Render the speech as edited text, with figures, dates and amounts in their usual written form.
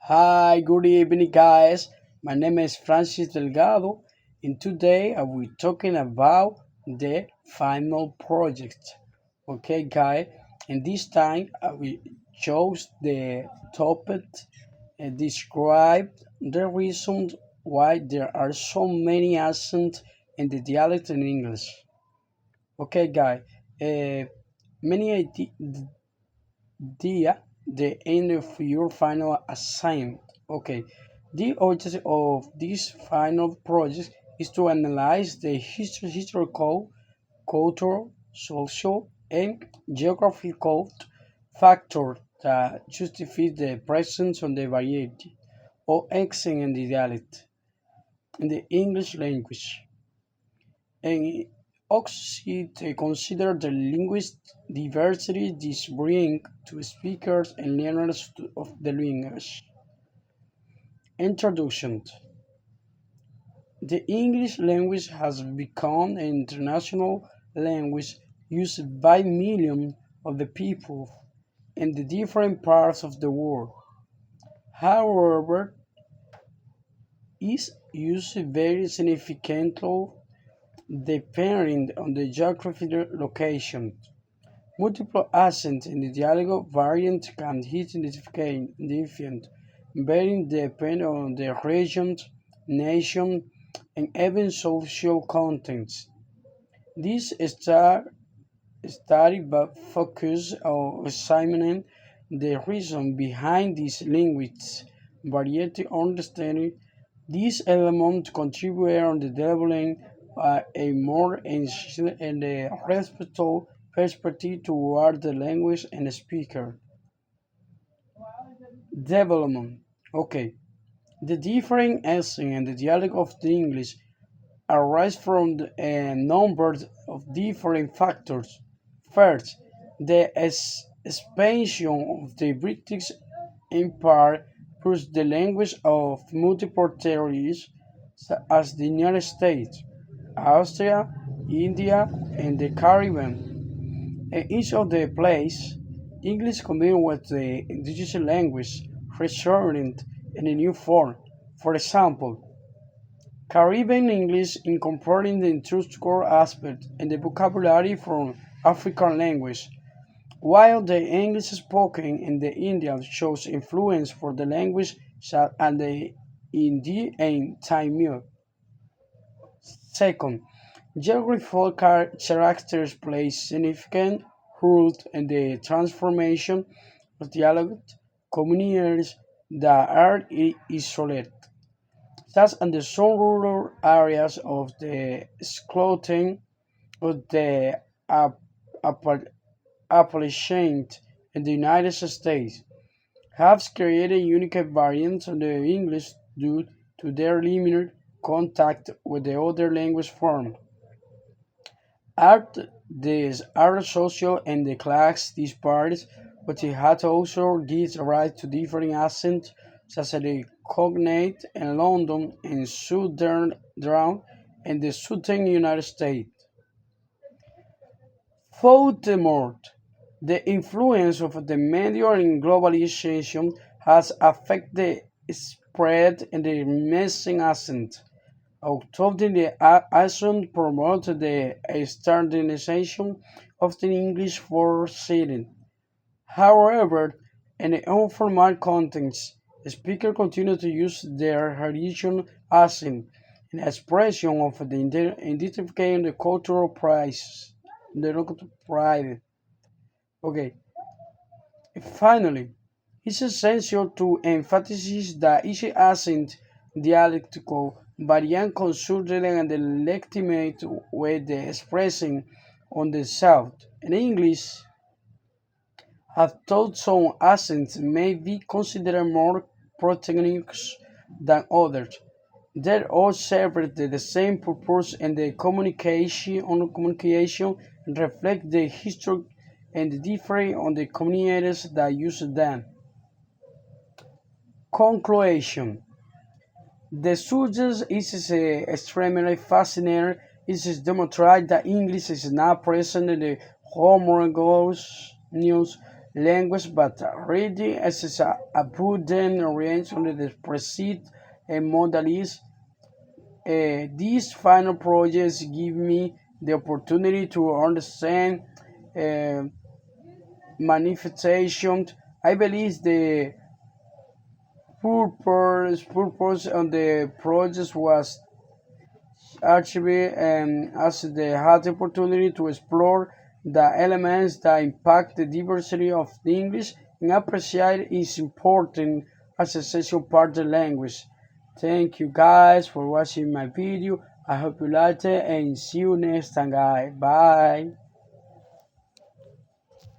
Hi, good evening, guys. My name is Francis Delgado, and today I will be talking about the final project. Okay, guys, and this time I will choose the topic and describe the reason why there are so many accents in the dialect in English. Okay, guys, uh, many the end of your final assignment. Okay, the objective of this final project is to analyze the historical, cultural, social, and geographical factors that justify the presence of the variety of accent in the dialect in the English language. And also to consider the linguistic diversity this brings to speakers and learners of the language. Introduction. The English language has become an international language used by millions of the people in the different parts of the world. However, its use varies significantly depending on the geographical location. Multiple accents in the dialogue variant can hit significant, varying depending on the region, nation, and even social context. This study but focus on examining the reason behind this linguistic variety understanding. These elements contribute on the developing a more ancient and respectful perspective toward the language and speaker. Development. Okay. The different accent and the dialect of the English arise from a number of different factors. First, the expansion of the British Empire pushed the language of multiple territories as the United States, Austria, India, and the Caribbean. In each of the places, English combined with the indigenous language, returning in a new form. For example, Caribbean English incorporating the intellectual aspect and the vocabulary from African language, while the English spoken in the Indian shows influence for the language and the Hindi and Tamil. Second, geographical characters play significant role in the transformation of dialect communities that are isolated, such as some rural areas of the Scotland of the Appalachians in the United States, have created unique variants of the English due to their limited contact with the other language form. Art these are social and the class disparities, but it has also gives rise to different accents, such as the cognate in London and Southern Drown in the Southern United States. Furthermore, the influence of the media and globalization has affected the spread and the missing accent. Although the accent promoted the standardization of the English for sitting. However, in the informal context, speakers continue to use their regional accent in expression of the identifying the cultural price, the local pride. Okay, finally, it's essential to emphasize that each accent dialectical variant considered and the legitimate way the expressing on the South. In English, have thought some accents may be considered more protectionist than others. They all serve the same purpose and the communication reflect the history and the difference on the communities that use them. Conclusion. The subject is extremely fascinating. It is demonstrated that English is not present in the homogeneous news language, but reading as a prudent range under the preceded modalities. These final projects give me the opportunity to understand uh, manifestations. I believe the purpose of the project was actually as they had the opportunity to explore the elements that impact the diversity of the English and appreciate its importance as a essential part of the language. Thank you guys for watching my video. I hope you liked it and see you next time guys. Bye.